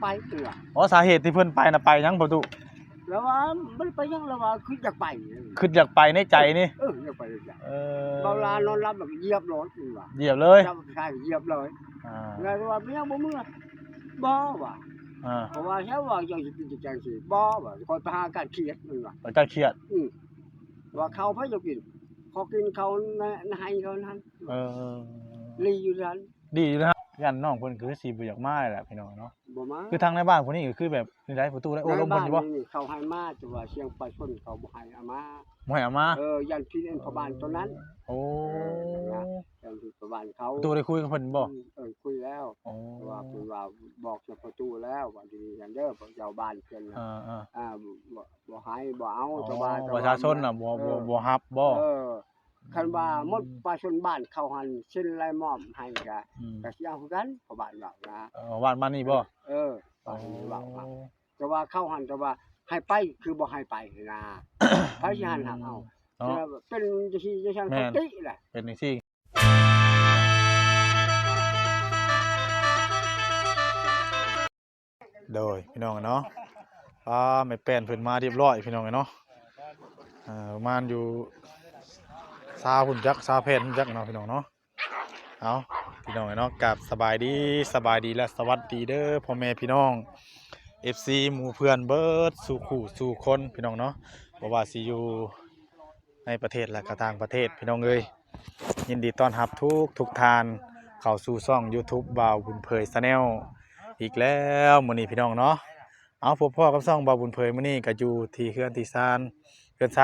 ไปเตืออ๋อสาเหตุที่เพิ่นไปน่ะไปยังประตูแล้วว่ามันไปยังแล้วว่าคืออยากไปอยากไปในใจนี่อยากไปจ้ะเวลานอนรับแบบเหยียบรถนี่ว่าเหยียบเลยใช่เหยียบเลยแล้วว่าไม่ยังบ่เมื่อบ่ว่ะเพราะว่าแค่ว่าเจ้าสิกินจังซี่บ่ว่าคอยไปหาการเครียดมันว่าการเครียดว่าเขาพะจะกินเขากินเขาให้เขานั้นลีอยู่นั้นดีอยู่นะยันน้องเพิ่นคือสิบ่อยากมาแหละพี่น้องเนาะบ่มาคือทางในบ้านคนนี้ก็คือแบบนี่ได้ประตูได้โอ้ลมเพิ่นอยู่บ่เขาให้มาแต่ว่าเชียงไปชนเขาบ่ให้เอามาบ่ให้เอามายันพี่เล่นพ่อบ้านตัวนั้นโอ้ยันที่พ่อบ้านเขาประตูได้คุยกับเพิ่นบ่คุยแล้วว่าเพิ่นว่าบอกกับประตูแล้วว่าดีกันเด้อเจ้าบ้านเพิ่นบ่ให้บ่เอาชาวบ้านประชาชนน่ะบ่รับบ่คันว่าหมดประชาชนบ้านเขาหันเส้นลายมอมให้ก็สิเอาคือกันพ่อบ้านว่านะบ้านมานี่บ่บ้านนี้ว่าแต่ว่าเข้าหันแต่ว่าให้ไปคือบ่ให้ไปนะพระสิหันหักเอาเป็นจังซี่จังซั่นปกติแหละเป็นจังซี่โดยพี่น้องเนาะไม่แป้นเพิ่นมาเรียบร้อยพี่น้องเนาะประมาณอยู่20หุ่นจัก20แผ่นจักเนาะพี่น้องเนาะเอาพี่น้องเนาะกับสบายดีและสวัสดีเด้อพ่อแม่พี่น้อง FC หมู่เพื่อนเบิดสู่คู่สู่คนพี่น้องเนาะบ่ว่าสิอยู่ในประเทศและก็ต่างประเทศพี่น้องเอ้ยยินดีต้อนรับทุกท่านเข้าสู่ช่อง YouTube บ่าวบุญเผย Channel อีกแล้วมื้อนี้พี่น้องเนาะเอาพบพ่อกับช่องบ่าวบุญเผยมื้อนี้ก็อยู่ที่เฮือนซ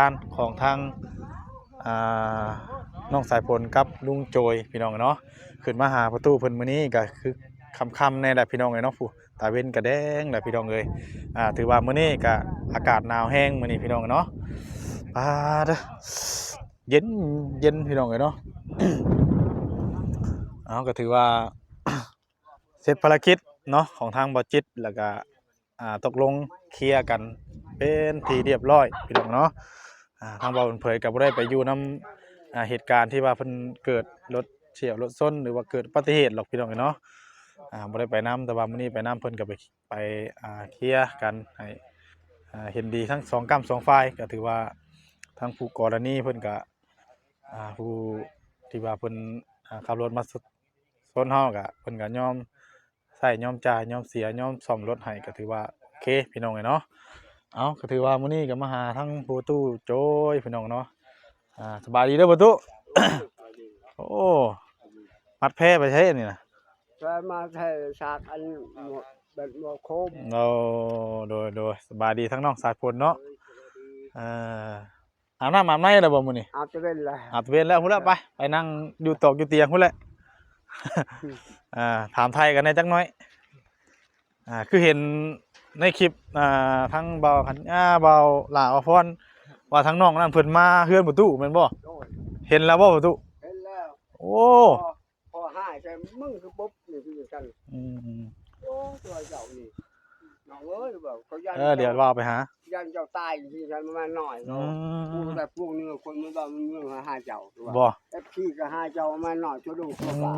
านของทางน้องสายฝนกับลุงโจยพี่น้องเนาะขึ้นมาหาประตูเพิ่นมื้อนี้ก็คือค่ำๆแน่แหละพี่น้องเอ้ยเนาะผู้ตาเว้นก็แดงแหละพี่น้องเอ้ยถือว่ามื้อนี้ก็อากาศหนาวแห้งมื้อนี้พี่น้องเนาะเด้อเย็นพี่น้องเอ้ยเนาะ เอาก็ถือว่า เสร็จภารกิจเนาะของทางบ่จิตแล้วก็ตกลงเคลียร์กันเป็นที่เรียบร้อยพี่น้องเนาะทางบ่าวเผยก็บ่ได้ไปอยู่นำเหตุการณ์ที่ว่าเพิ่นเกิดรถเฉี่ยวรถชนหรือว่าเกิดอุบัติเหตุหรอกพี่น้องเนาะบ่ได้ไปนำแต่ว่ามื้อนี้ไปนำเพิ่นก็ไปเคลียร์กันให้เห็นดีทั้ง2กรรม2ฝ่ายก็ถือว่าทางผู้กรณีเพิ่นก็ผู้ที่ว่าเพิ่นขับรถมาชนเฮาก็เพิ่นก็ยอมใช้ยอมจ่ายยอมเสียยอมซ่อมรถให้ก็ถือว่าโอเคพี่น้องเนาะเอาก็ถือว่ามื้อนี้ก็มาหาทั้งประตูโจยพี่น้องเนาะสบายดีเด้อประตู โอ้มัดแพ้ไปใช้อันนี้นะมาใช้ฉากอันแบบหมวกโคมโดยสบายดีทั้งน้องสายฝนเนาะอาบน้ำอาบในแล้วบ่มื้อนี้อาบตะเวนแล้วอาบตะเวนแล้วพุ่นละไปนั่งอยู่ตอกอยู่เตียงพุ่นแหละ ถามไทยกันได้จักหน่อยคือเห็นในคลิปทั้งเบาขันเบาหล่าพรว่าทั้งน้องนั่นเพิ่นมาเฮือนประตูแม่นบ่เห็นแล้วบ่ประตูเห็นแล้วโอ้พอหายใส่มึงคือปุ๊บนี่คือกันโอ้ตัวเจ้านี่น้องเอ้ยแบบเขายันเดี๋ยวว่าไปหายันเจ้าตายที่ฉันมาหน่อยเนาะพูดแต่พวกนี้คนมันว่ามันเรื่องหาเจ้าบ่พี่ก็หาเจ้ามาหน่อยชั่วโมงกว่า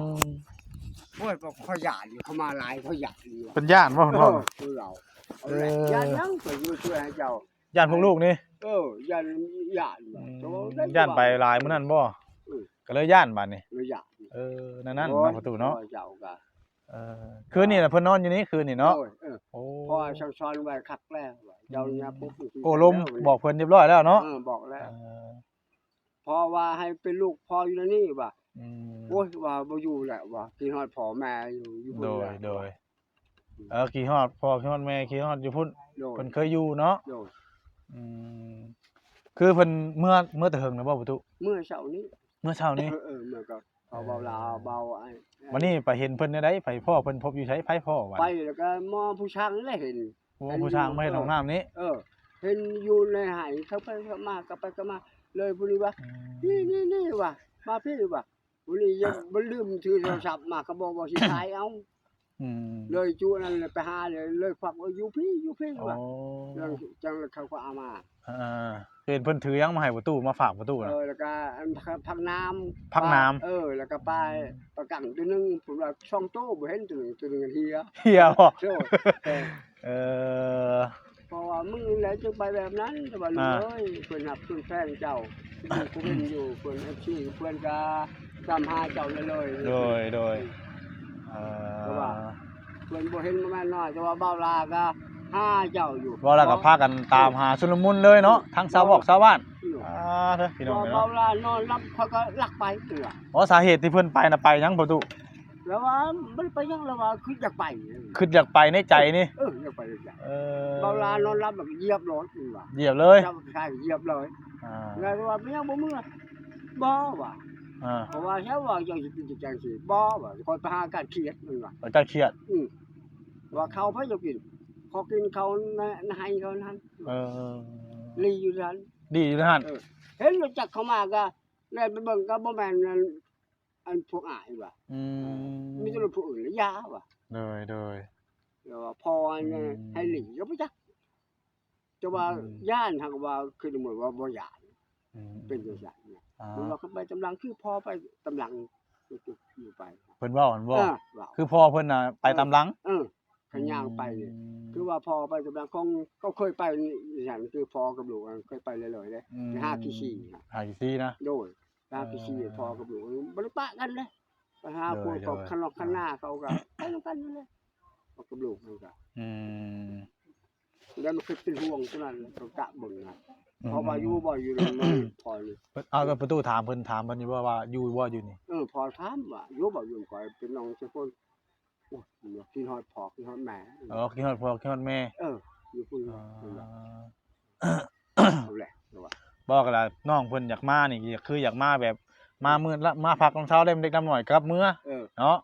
โอ้ยเขาหยาดเขามาหลายเขาหยาดอยู่เป็นย่านบ่พ่อคือเราย่านยังไปอยู่ช่วยให้เจ้าย่านพวกลูกนี่ย่านย่านไปหลายมื้อนั้นบ่ก็เลยย่านบัดนี้เลยหยาดนั่นประตูเนาะเจ้าก็คืนนี้น่ะเพิ่นนอนอยู่นี่คืนนี้เนาะโอ้พอช้อนๆไว้คักแล้วเจ้าเนี่ยปุ๊บโอ้ลมบอกเพิ่นเรียบร้อยแล้วเนาะบอกแล้วพอว่าให้เป็นลูกพ่ออยู่นี่ว่าโอ้ยว่าบ่อยู่แหละว่ากินฮอดพ่อแม่อยู่โดยกี่ฮอดพ่อกี่ฮอดแม่กี่ฮอดอยู่พุ่นเพิ่นเคยอยู่เนาะคือเพิ่นเมื่อแต่เฮิงนะบ่ประตูเมื่อเช้านี้เมื่อเมื่อก็เอาเบาลาเบาไอ้วันนี้ไปเห็นเพิ่นได้ไปพ่อเพิ่นพบอยู่ไสไผพ่อว่าไปแล้วก็มอผู้ช้างนี่เห็นผู้ช้างไม่เห็นห้องน้ำนี้เห็นอยู่ในหายเขาไปเขามากลับไปก็มาเลยผู้นี้ว่านี่ว่ะมาพี่ว่ะผู้นี้ยังบ่ลืมถือโทรศัพท์มาก็บอกว่าสิถ่ายเอา อืม เลยจูนั่นเลยไปหาเลยควักว่าอยู่พี่ อ๋อ ว่าเรื่องจังเขาก็เอามา เห็นเพิ่นถือหยังมาให้ประตูมาฝากประตูน่ะ แล้วก็อันพักน้ำ พักน้ำ แล้วก็ไปประกันตัวหนึงผมว่าช่องโต้บ่เห็นตัวหนึงเฮีย เฮียบ่ โซ่เออ เออ เพราะว่ามึงแหละจึงไปแบบนั้นแต่ว่าลูกเอ้ยเพิ่นหับเพิ่นแฟนเจ้าอยู่กูเป็นอยู่เพิ่น FC เพิ่นก็ตามหาเจ้าเลย โดยเอ่ เพราะว่า อ เพิ่นบ่เห็นมาแม่นน้อยแต่ว่าเบ้าลาก็หาเจ้าอยู่ บ่แล้วก็พากันตามหาชุลมุนเลยเนาะทั้งชาวบอกชาวบ้านเด้อพี่น้อง ว่า เนาะ เบ้าลานอนรับเขาก็ลักไปเตือ อ๋อสาเหตุที่เพิ่นไปน่ะไปหยังประตู แล้วว่ามันไปยังแล้วว่าคืออยากไป คิดอยากไปในใจนี่ อยากไปจ้ะ เออ เบ้าลานอนรับแบบเหยียบรถนี่ว่า เหยียบเลย เจ้าชายเหยียบเลย อ่า แล้วว่าเป็นยังบ่มึงบ่ว่า อ่า เพราะว่าแค่ว่าเจ้าสิกินจังซี่บ่ว่าคอยไปหาการเครียดมันว่า มันก็เครียด ว่าเขาพะจะกินเขากินเขาในให้เขานั้น เออ ลีอยู่นั้น ดีอยู่นั่น เห็นรู้จักเขามาก็เลยไปเบิ่งก็บ่แม่นอันพวกอายว่ะ อืม มีแต่ผู้อื่นหรือยาว่ะ โดย แล้วว่าพอเนี่ยให้หลีก็บ่จักแต่ว่าย่านทางว่าคือเหมือนว่าบ่ย่าน อืม เป็นจังซั่นเนี่ย อ่า มันว่าเขาไปตำลังคือพอไปตำลังอยู่ไป เพิ่นเว้าหั่นบ่ ว่า คือพ่อเพิ่นน่ะไปตามหลัง ขย่างไปนี่คือว่าพอไปตำลังของก็เคยไปนี่อย่างคือพอกับลูกเคยไปเลยๆเด้ไปหาขี้ฉี่น่ะ หาซี่นะ โดยหาขี้ฉี่พอกับลูกบ่ได้ปะกันเลยไปหาพวก โดย กับข้างนอกข้างหน้าเขาก็ไปนำกันนั่นแหละพอกับลูกมันก็ อืม แล้วมันคือเป็นห่วงเท่านั้นเขากะเบิ่งนะเพราะว่าอยู่บ่อยู่นั่นมันพอนี่ เอาก็ประตูถามเพิ่นอยู่ว่าอยู่บ่อยู่นี่ พอถามว่าอยู่บ่อยู่ก่อนเป็นน้องเจ้าคนโอ้ยกินฮอดพ่อกินฮอดแม่ คิดฮอดพ่อคิดฮอดแม่ อยู่พุ่น อ๋อ เอาแหละว่า บอกกันล่ะน้องเพิ่นอยากมานี่คืออยากมาแบบมามื้อละมาพักตอนเช้าได้เด็กน้อยกลับมื้อ เนาะ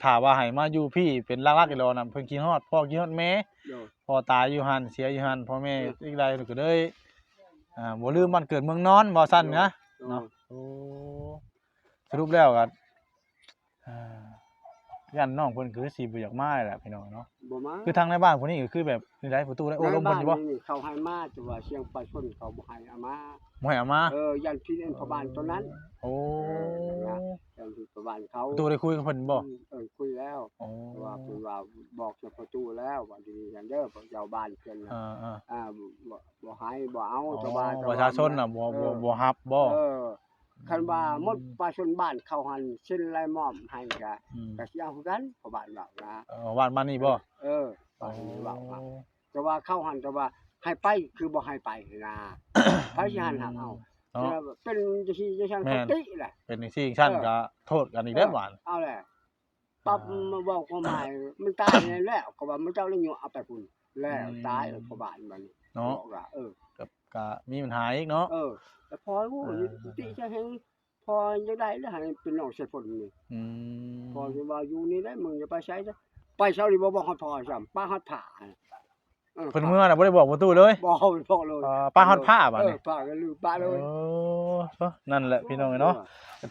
ถ้าว่าให้มาอยู่พี่เป็นหลักๆอีหลอน่ะเพิ่นคิดฮอดพ่อคิดฮอดแม่ โดย พ่อตายอยู่หั่นเสียอยู่หั่นพ่อแม่อีกใดก็เลยบ่ลืมบ้านเกิดเมืองนอนว่าซั่นนะเนาะโอ้สรุปแล้วก็ยันน้องเพิ่นคือสิบ่อยากมาแหละพี่น้องเนาะ บ่มา คือทางในบ้านพุ่นนี่ก็คือแบบนี่ได้ประตูได้โอ้ลมเพิ่นอยู่บ่ นี่เขาให้มาแต่ว่าเชียงปลาชนเขาบ่ให้เอามา บ่ให้เอามา ยันพี่เอ็นพบานตัวนั้น โอ้ ยันพี่พบานเขา ประตูได้คุยกับเพิ่นบ่ คุยแล้ว โอ้ ว่าเพิ่นว่าบอกกับประตูแล้วว่าดีกันเด้อเจ้าบ้านเพิ่น บ่ให้บ่เอาแต่ว่า ประชาชนน่ะบ่รับบ่ คันว่าหมดประชาชนบ้านเขาหันเส้นลายหม้อมให้ก็สิเอาคือกันพบานว่านะ บ้านมานี่บ่ บ้านนี้ว่าแต่ว่าเข้าหันแต่ว่าให้ไปคือบ่ให้ไปนะพระสิหันหักเอา เนาะ เป็นจังซี่จังซั่นเขาติแหละ เป็นจังซี่ซั่นก็โทษกันอีกเด้อหวาน เอาแหละปั๊บมาเว้าความหมายมันตายแล้วก็ว่ามันเจ้าเลยอยู่เอาไปพุ่นแล้วตายพบานบัดนี้ เนาะ บอกว่าก็มีปัญหาอีกเนาะ แต่พอรู้ติจะเห็นพอจะได้แล้วให้เป็นน้องเสยฝนนี่ อืม พอสิว่าอยู่นี่ได้มึงจะไปใช้ซะไปเช้านี่บ่บอกฮอดพอซ้ํป้าฮอดผ้า เพิ่นเมื่อน่ะบ่ได้บอกประตูเลย บ่บอกเลย ป้าฮอดผ้าบัดนี้ ป้าก็ลืมป้าเลย นั่นแหละพี่น้องเนาะ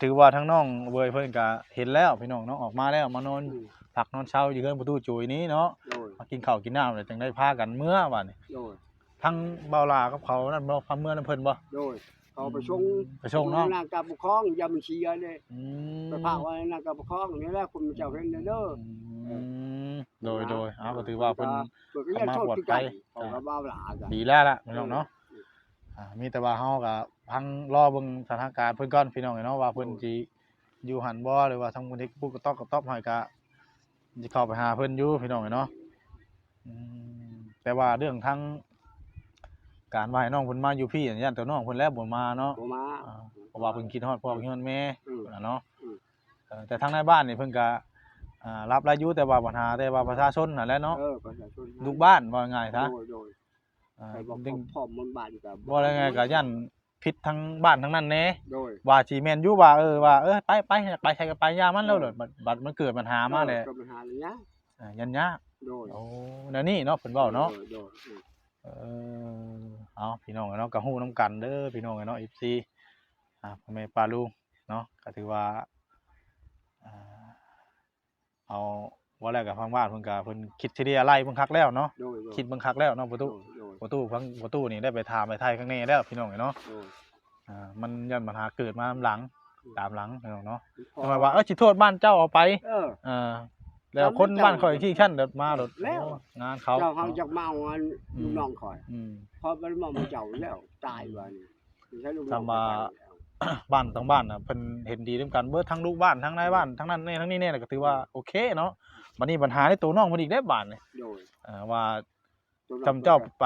ถือว่าทั้งน้องเวยเพิ่นก็เห็นแล้วพี่น้องเนาะออกมาแล้วมานอนพักนอนเช้าอยู่เฮือนประตูจุยนี้เนาะ โดย มากินข้าวกินน้ำแล้วจังได้พากันเมื่อบัดนี้ โดย ทั้งเบาลากับเขานั่นบ่พาเมื่อนำเพิ่นบ่ โดยเขาไปชง เนาะ นางกาปกครองยามเชียเด้ อืม ไปพากไว้นางกาปกครองนี่แหละคุณเจ้าเห็นเด้อ โดยก็ถือว่าเพิ่น เปิดก็ยังโทษคือกันเขาก็บ่าวหลากัน ดีแล้วล่ะพี่น้องเนาะมีแต่ว่าเฮาก็พังรอเบิ่งสถานการณ์เพิ่นก่อนพี่น้องเนาะว่าเพิ่นสิอยู่หันบ่หรือว่าทางคนที่ผู้กระต๊อบให้ก็สิเข้าไปหาเพิ่นอยู่พี่น้องเนาะแต่ว่าเรื่องทางการว่าให้น้องเพิ่นมาอยู่พี่ย่านแต่น้องเพิ่นแล้วบ่มาเนาะ บ่มา เพราะว่าเพิ่นคิดฮอดพ่อคิดฮอดแม่ เนาะ อืม แต่ทางในบ้านนี่เพิ่นก็รับรายอยู่แต่ว่าปัญหาแต่ว่าประชาชนนั่นแหละเนาะ ประชาชน ลูกบ้านว่าง่ายซะ โดย อ่า ไปบอก ดึง พ่อมนบ้านก็ บ่ได้ไงก็ย่านผิดทั้งบ้านทั้งนั้นแหน่ โดย ว่าสิแม่นอยู่ว่าไปใช้ก็ไปยามันแล้วบัดมันเกิดปัญหามาแหละ ก็ปัญหาอะไรเงี้ย ยันยาก โดย โอ้แนวนี้เนาะเพิ่นเว้าเนาะ โดย เอาพี่น้องเนาะก็ฮู้นํกันเด้อพี่น้องเนาะ FC พ่อแม่ป้าลุงเนาะก็ถือว่าเอา ว่าแล้วก็ทางบ้านเพิ่นก็เพิ่นคิดทีเดียวไล่เบิ่งคักแล้วเนาะ โดย คิดเบิ่งคักแล้วเนาะประตู โดย ประตูนี่ได้ไปถามไปไทยข้างในแล้วพี่น้องเนาะ โดย มันย้อนปัญหาเกิดมาหลังตามหลังพี่น้องเนาะ พอ ทำไมว่าสิโทษบ้านเจ้าเอาไป เออ แล้วคนบ้านข่อยที่ชั้นเดินมาโดด แล้ว งานเขา เจ้าเขาจักมาเอาอันลูกน้องข่อย อืม พอมันมามาเจ้าแล้วตายว่านี่ใช้ลูกน้อง ทำมา บ้านทั้งบ้านน่ะเพิ่นเห็นดีนํกันเบิดทั้งลูกบ้านทั้งนายบ้านทั้งนั้นนี่ทั้งนี้เนี่ยก็ถือว่าโอเคเนาะบัดนี้ปัญหาในตัวน้องเพิ่นอีกได้บ้านนี่ โดย ว่า ตัว จำเจ้าไป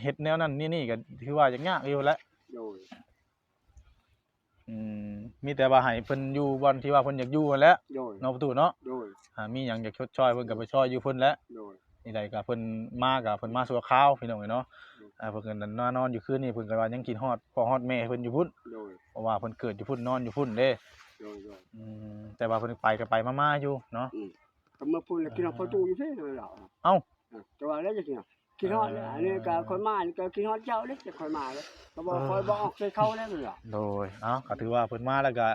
เฮ็ดแนวนั้นนี่ก็ถือว่ายังยากอยู่แหล้ว โดย มีแต่ว่าให้เพิ่นอยู่บ่อนที่ว่าเพิ่นอยากอยู่นั่นแหละ โดย เนาะประตูเนาะ โดย มีหยังอยากชดช่วยเพิ่นก็ไปช่วยอยู่เพิ่นแหล้ว โดย นี่ใดก็เพิ่นมาก็เพิ่นมาชั่วคราวพี่น้องเนาะเพิ่นก็นอนอยู่คืนนี้เพิ่นก็ว่ายังกินฮอดพ่อฮอดแม่เพิ่นอยู่พุ่น โดย เพราะว่าเพิ่นเกิดอยู่พุ่นนอนอยู่พุ่นเด้ โดย แต่ว่าเพิ่นไปก็ไปมาๆอยู่เนาะ ก็มาพูดแล้วกินเอาประตูอยู่ที่เลยเรา เอ้า แต่ว่าแล้วจะกินกินฮอดแล้วอันนี้ก็คนมานี่ก็กินฮอดเจ้าเด้จะค่อยมาแล้วก็บ่ค่อยบ่ออกใส่เขาแล้วล่ะ โดยก็ถือว่าเพิ่นมาแล้วก็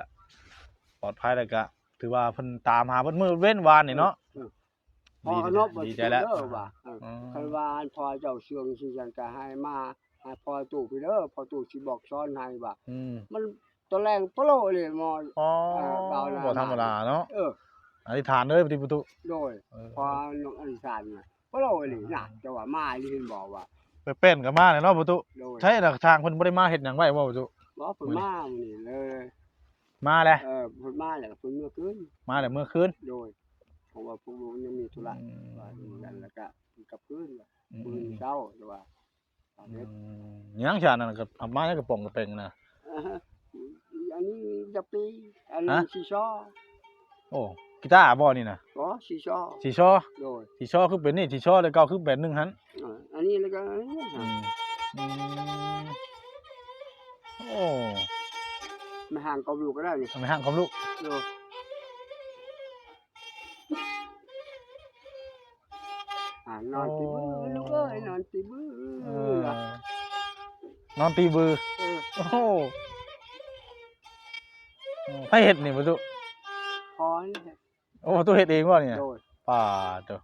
ปลอดภัยแล้วก็ถือว่าเพิ่นตามหาเพิ่นมื้อเว้นวานนี่เนาะ พอกันเนาะบ่ ดีใจแล้ว ว่าคันว่าพอเจ้าเชื่องสิจังก็ให้มาให้พอตู้ไปเด้อพอตู้สิบอกสอนให้ว่ามันตัวแรงโปโลเลยมอ อ๋อบ่ธรรมดาเนาะอธิษฐานเด้อประตู โดยพอน้องอธิษฐานน่ะโปโลเลยน่ะแต่ว่ามาอีเห็นบอกว่า ไปเป็นก็มาเนาะประตู โดย ใช่ล่ะทางเพิ่นบ่ได้มาเฮ็ดหยังไว้บ่ประตู บ่เพิ่นมามื้อนี้เลย มาแล้ว เพิ่นมาแล้วเพิ่นเมื่อคืน มาแล้วเมื่อคืน โดยเพราะว่าพวกลูกยังมีธุระว่าอย่างนั้นแล้วก็กลับคืนมื้อเช้าแต่ว่าตอนนี้ ยังฉานั่นก็เอามาแล้วก็ป่องกระเปงนะ อันนี้จะปีอันนี้ซีซอ โอ้กีตาร์บ่นี่น่ะ ก็ซีซอ สีชอ โดย สีชอคือเป็นนี่สีชอแล้วก็คือเป็น1หั่น อันนี้แล้วก็อันนี้ โอ้ มาห่างกับลูกก็ได้นี่ ทำไมห่างกับลูก โดยนอนตีบื้อลูกเอ้ยนอนตีบื้อน อนตีบือโอ้โหให้เฮ็ดนี่บ่ตุ พอนี่ โอ้ตัวเฮ็ดเองบ่เนี่ย โดย ป่าเด้อ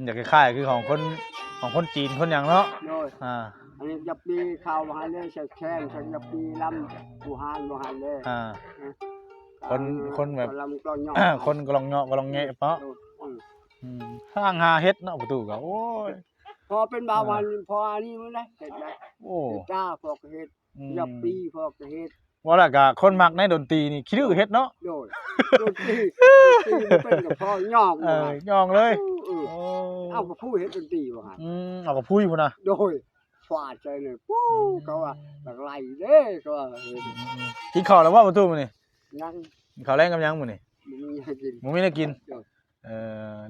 อยากคล้ายๆคือของคนจีนคนหยังเนาะ โดยอันนี้จะปีข่าวมาเลยใส่แข้งใส่จะปีลำผู้หานบ่หันเลยคนแบบ ลำกลองย่อ คนกลองเงาะกลองแงะเนาะข้างหาเฮ็ดเนาะประตูก็โอ้ย พอเป็นบาวันพออันนี้มันได้เฮ็ดได้ โอ้ จ้าพอกเฮ็ดจะปีพอกเฮ็ด ว่าแล้วก็คนมักในดนตรีนี่คิดดื้อเฮ็ดเนาะ โดยเป็นกับพ่อย่อง ย่องเลย เอากับผู้เฮ็ดดนตรีบ่ฮะ เอากับผู้อยู่พุ่นน่ะ โดยฟาดใจเลยปู้เขาว่าแบบไล่เด้ก็ว่า กินข้าวแล้วบ่ประตูมื้อนี้ ยัง กินข้าวแรงกับหยังมื้อนี้ มีให้กิน บ่มีแนวกิน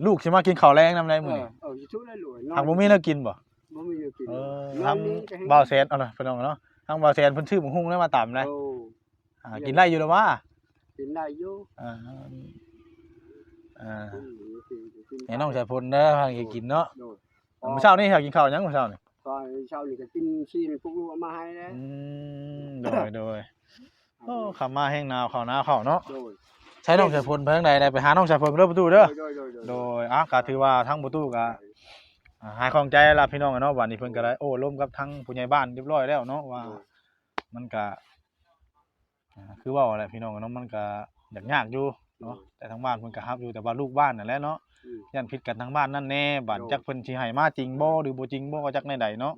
ลูกสิมากินข้าวแรงนำได้มื้อนี้ สิทุได้รวย ทางบ่มีแนวกินบ่ บ่มีให้กิน ทางบ่าวแสนเอาล่ะพี่น้องเนาะทางบ่าวแสนเพิ่นชื่อหมูหุ้งแล้วมาตำเลยกินได้อยู่แล้วว่า กินได้อยู่ ให้น้องชายพลเด้อพากินเนาะมื้อเช้านี้อยากกินข้าวหยังมื้อเช้านี่ ตอนเช้านี่ก็กินซีนพวกลูกเอามาให้แล้ว โดยโอ้ขับมาแห้งหนาวข้าวหนาวข้าวเนาะ โดย ใช้น้องชายพลไปทางใดได้ไปหาน้องชายพลเด้อประตูเด้อ โดย ก็ถือว่าทั้งประตูก็หายของใจแล้วพี่น้องเนาะวันนี้เพิ่นก็ได้โอ้ร่วมกับทั้งผู้ใหญ่บ้านเรียบร้อยแล้วเนาะว่ามันก็คือว่าอะไรพี่น้องเนาะมันก็ยากอยู่เนาะแต่ทางบ้านเพิ่นก็รับอยู่แต่ว่าลูกบ้านนั่นแหละเนาะยันผิดกันทางบ้านนั่นแน่บ้านจักเพิ่นสิให้มาจริงบ่หรือบ่จริงบ่ก็จักแนวใดเนาะ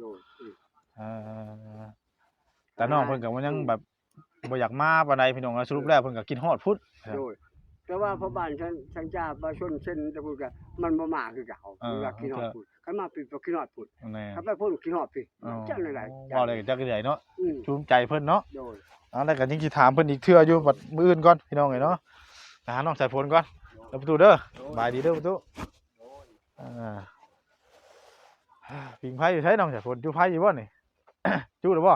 แต่น้องเพิ่นก็บ่ยังแบบบ่อยากมาปานใดพี่น้องสรุปแล้วเพิ่นก็คิดฮอดพุทธ แต่ว่าพอบ้านฉันจ้าบ่ชนเส้นจะพูดก็มันบ่มาคือเก่าอยากกินฮอดพุทธคันมาปิดบ่กินฮอดพุทธคันไปพุ่นกินฮอดพี่จังได๋ว่าเลยจักใหญ่เนาะชูมใจเพิ่นเนาะ โดย แล้วก็ยังสิถามเพิ่นอีกเทื่ออยู่บัดมื้ออื่นก่อนพี่น้องเนาะไปหาน้องสายฝนก่อนแล้วประตูเด้อบายดีเด้อประตูปิงไผอยู่ใช้น้องสายฝนอยู่ไผอยู่บ่นี่ จู้หรือบ่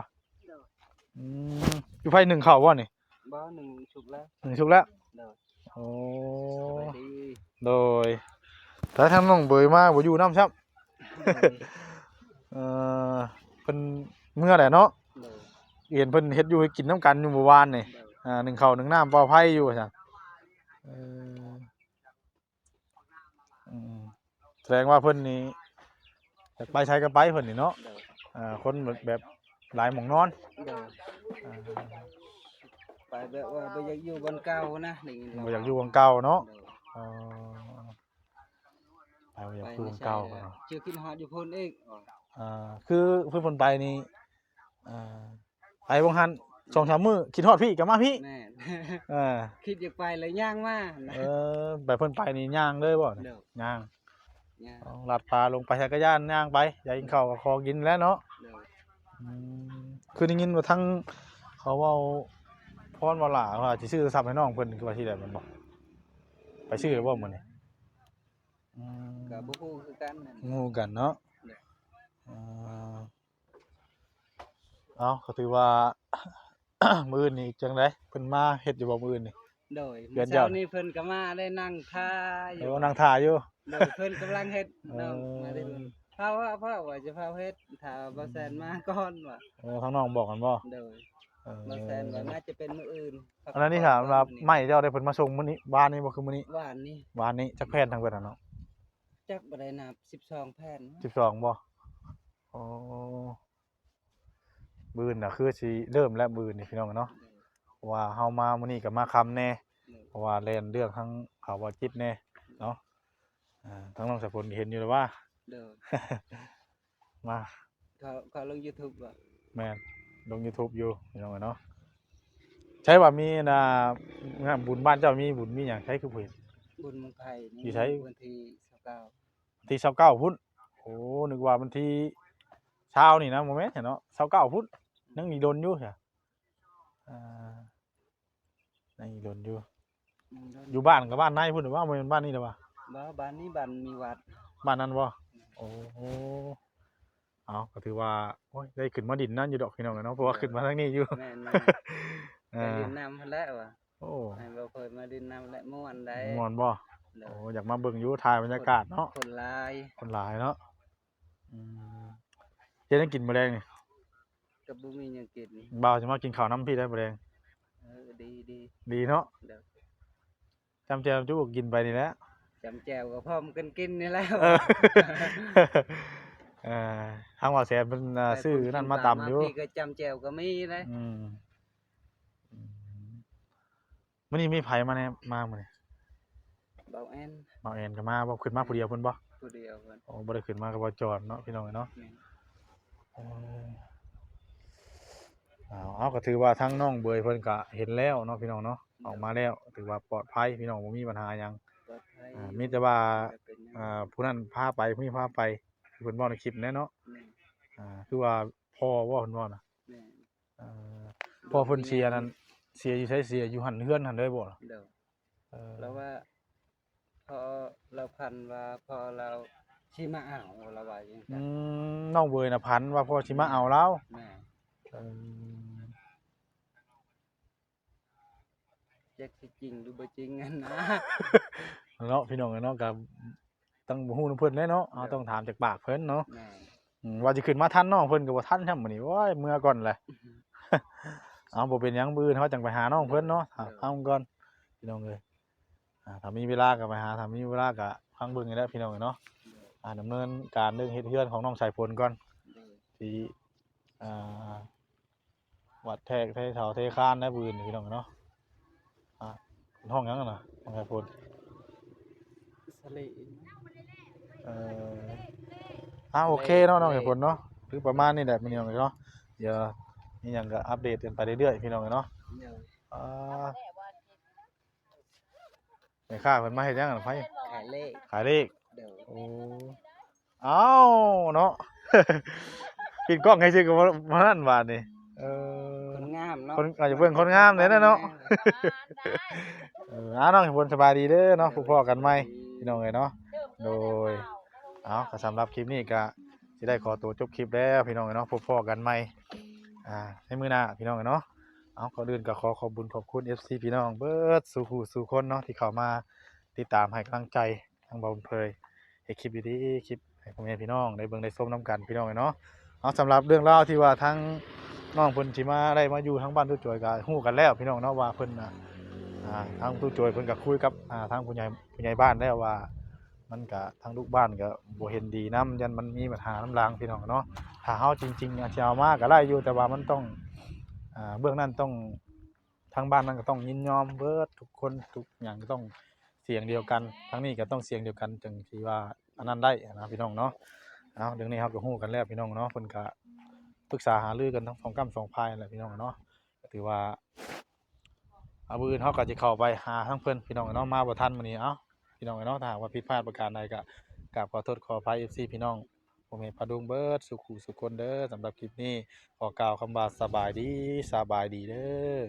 อยู่ไผ1เข้าบ่นี่ บ่1สุกแล้ว 1สุกแล้วโอ้โดยแต่ทางน้องเบยมาบ่อยู่นำซับ เออเพิ่นเมื่อแหละเนาะ โดย เห็นเพิ่นเฮ็ดอยู่ให้กินน้ำกันอยู่เมื่อวานนี่นึ่งข้าวนึ่งน้ำปลอดภัยอยู่ว่าซั่นเอออืมแสดงว่าเพิ่นนี่อยากไปใช้ก็ไปเพิ่นนี่เนาะ โดย คนแบบหลายหม่องนอน โดย อ่า ไปแบบว่าบ่อยากอยู่บนเก่านะนี่ บ่อยากอยู่วังเก่าเนาะ โดย เออไปบ่อยาก ไป อยู่ ไม่ วัง ใช่ เก่า แล้ว เนาะ ชื่อคิดฮอดอยู่พุ่นอีก คือเพิ่นไปนี่อ่าไปบ่หัน2-3 มื้อคิดฮอดพี่ก็มาพี่ แม่น เออ คิดอยากไปเลยย่างมานะ แบบเพิ่นไปนี่ย่างเลยบ่ เด้อ ย่าง ย่าง ลัดปลาลงไปจักรยานย่างไปอยากกินข้าวก็ขอกินแล้วเนาะ เด้อ คือได้ยินว่าทั้งเขาเว้าพรว่าหล่าว่าสิซื้อโทรศัพท์ให้น้องเพิ่นคือว่าสิได้มันบ่ไปซื้อบ่มื้อนี้ ก็บ่ฮู้คือกันนั่น งูกันเนาะ เด้อ อ่าเอาก็ถือว่า มื้อนี้จังได๋เพิ่นมาเฮ็ดอยู่บ่มื้อนี้ โดย เดื เมื่ อ อน เดียว เช้านี้เพิ่นก็มาได้นั่งท่าอ เดี๋ ยู่ ยวนั่งท่าอยู่ โดยเพิ่นกำลังเฮ็ดน้อง เออ มาได้เพิ่นเผาว่าจะเผาเฮ็ดถ้าบ่แซนมาก่อนว่ะ ทางน้องบอกกันบ่ โดย เออ บ่แซนว่าน่าจะเป็นมื้ออื่น อันนั้นนี่ถามว่าไม่เจ้าได้เพิ่นมาส่งมื้อนี้บ้านนี้บ่คือมื้อนี้ หวานนี่ บ้านนี้จักแพนทางเพิ่นน่ะเนาะ จักบ่ได้นับ12แผ่น 12บ่อ๋อมื้อน่ะคือสิเริ่มแล้วมื้อนี่พี่น้องเนาะเพราะว่าเฮามามื้อนี้ก็มาค่ำแน่เพราะว่าแล่นเรื่องทั้งข่าวบ่จิตแน่เนาะทั้งน้องสะพลก็เห็นอยู่แล้วว่า เด้อ มา เขาลง YouTube ว่ะ แม่นลง YouTube อยู่พี่น้องเนาะใช่ว่ามีงานบุญบ้านเจ้ามีบุญมีหยังใช้คือบ่เห็น บุญเมืองไทย อยู่ไส วันที่29 ที่29พุ่นโอ้นึกว่าวันที่เช้านี่นะบ่แม่นเนาะ29พุ่นยังอีกดนอยู่ใช่ยังอีกดนอยู่อยู่บ้านกับบ้านในพุ่นหรือว่าบ่แม่นบ้านนี้เด้อวะ บ่บ้านนี้บ้านมีวัด บ้านนั้นบ่โอ้เอาก็ถือว่าโอ้ยได้ขึ้นมาดินนั่นอยู่ดอกพี่น้องเนาะเพราะว่าขึ้นมาทางนี้อยู่ แม่นๆไปดินน้ำพุ่นแล้วว่ะ โอ้ ให้บ่เคยมาดินน้ำและม่วนได้ ม่วนบ่ เด้อ โอ้อยากมาเบิ่งอยู่ถ่ายบรรยากาศเนาะ คนหลาย คนหลายเนาะเฮ็ดให้กินมื้อแลงนี่ ก็บ่มีหยังกิน บ่าวสิมากินข้าวน้ำพี่ได้มื้อแลง ดี ดีเนาะ เด้อ จำแจวจุกกินไปนี่แหละ จำแจ่วก็พร้อมกันกินนี่แล้ว เออ ทางว่าแสนเพิ่นซื้อนั่นมาตำอยู่ พี่ก็จำแจ่วก็มีเลย มื้อนี้มีไผมาแน่มามื้อนี้ เบาแอน บ่าวแอนก็มาบ่ขึ้นมาผู้เดียวเพิ่นบ่ ผู้เดียวเพิ่น โอ้บ่ได้ขึ้นมากับบ่จอดเนาะพี่น้องเนาะ แม่น เอาก็ถือว่าทั้งน้องเบยเพิ่นก็เห็นแล้วเนาะพี่น้องเนาะออกมาแล้วถือว่าปลอดภัยพี่น้องบ่มีปัญหาหยัง ปลอดภัย มีแต่ว่า เป็นหยัง ผู้นั้นพาไปผู้นี้พาไปคือเพิ่นเว้าในคลิปแน่เนาะ แม่น คือว่าพ่อเว้าเพิ่นเว้าน่ะ แม่น พ่อเพิ่นเสียนั่นเสียอยู่ไสเสียอยู่หั่นเฮือนหั่นเลยบ่ล่ะ เด้อ เออ แล้วว่าพอเราพันว่าพอเราสิมาเอาเราว่าจังซั่น น้องเบยน่ะพันว่าพ่อสิมาเอาเรา แม่ เออ จักสิจริงหรือบ่จริงอันนะ เนาะพี่น้องเนาะก็ต้องบ่ฮู้นำเพิ่นแน่เนาะต้องถามจากปากเพิ่นเนาะ แม่ ว่าสิขึ้นมาทันน้องเพิ่นก็บ่ทันซ้ำมื้อนี้โอ้ยเมื่อก่อนแหละ เอาบ่เป็นหยังมื้ออื่นเฮาจังไปหาน้องเพิ่นเนาะเอาก่อนพี่น้องเอ้ยถ้ามีเวลาก็ไปหาถ้ามีเวลาก็ฟังเบิ่งนี่แหละพี่น้องเอ้ยเนาะดำเนินการเรื่องเฮ็ดเรือนของน้องสายฝนก่อน เด้อ ที่อ่าวัดแทกเทเสาเทคานนะมื้อนี้พี่น้องเอ้ยเนาะห้องหยังน่ะน้องสายฝน สลี โอเคเนาะน้องสายฝนเนาะคือประมาณนี้แหละพี่น้องเอ้ยเนาะเดี๋ยวมีหยังก็อัปเดตกันไปเรื่อยๆพี่น้องเอ้ยเนาะ เด้อ แม่ค้าเพิ่นมาเฮ็ดหยังกันไผ ขายเลข ขายเลข เด้อ โอ้อ้าวเนาะ ปิดกล้องให้ซื่อก็บ่นั่นบาดนี่คนงามเนาะ คนอาจจะเบิ่งคนงามเลยนะเนาะน้องเพิ่นสบายดีเด้อเนาะพบกันใหม่พี่น้องเอ้ยเนาะโดยก็สำหรับคลิปนี้ก็สิได้ขอตัวจบคลิปแล้วพี่น้องเอ้ยเนาะพบกันใหม่ในมื้อหน้าพี่น้องเอ้ยเนาะก่อนอื่นก็ขอขอบคุณขอบคุณ FC พี่น้องเบิดสู่ผู้สู่คนเนาะที่เข้ามาติดตามให้กำลังใจทางบ่าวเผยเฮ็ดคลิปดีๆคลิปให้ พ่อแม่พี่น้องได้เบิ่งได้ชมนํกันพี่น้องเนาะเอาสำหรับเรื่องราวที่ว่าทั้งน้องเพิ่นสิมาได้มาอยู่ทั้งบ้านตู้จอยก็ฮู้กันแล้วพี่น้องเนาะว่าเพิ่นน่ะทางตู้จอยเพิ่นก็คุยกับทางผู้ใหญ่บ้านแล้วว่ามันก็ทางลูกบ้านก็บ่เห็นดีนํยันมันมีปัญหานำรางพี่น้องเนาะถ้าเฮาจริงๆอาจสิเอามาก็ได้อยู่แต่ว่ามันต้องเบื้องนั้นต้องทางบ้านนั้นก็ต้องยินยอมเบิดทุกคนทุกอย่างก็ต้องเสียงเดียวกันทางนี้ก็ต้องเสียงเดียวกันจึงสิว่าอันนั้นได้นะพี่น้องเนาะเอาเรื่องนี้เราก็ฮู้กันแล้วพี่น้องเนาะเพิ่นก็ปรึกษาหารือกันทั้งสองกำสองพายนั่นแหละพี่น้องเนาะก็ถือว่ามื้ออื่นเฮาก็สิเข้าไปหาทั้งเพิ่นพี่น้องเนาะมาบ่ทันมื้อนี้เอ้าพี่น้องเนาะถ้าหากว่าผิดพลาดประการใดก็กราบขอโทษขออภัย FC พี่น้องผมเองพะดุงเบิดสุขุสุขคนเด้อสำหรับคลิปนี้ขอกล่าวคำว่าสบายดีเด้อ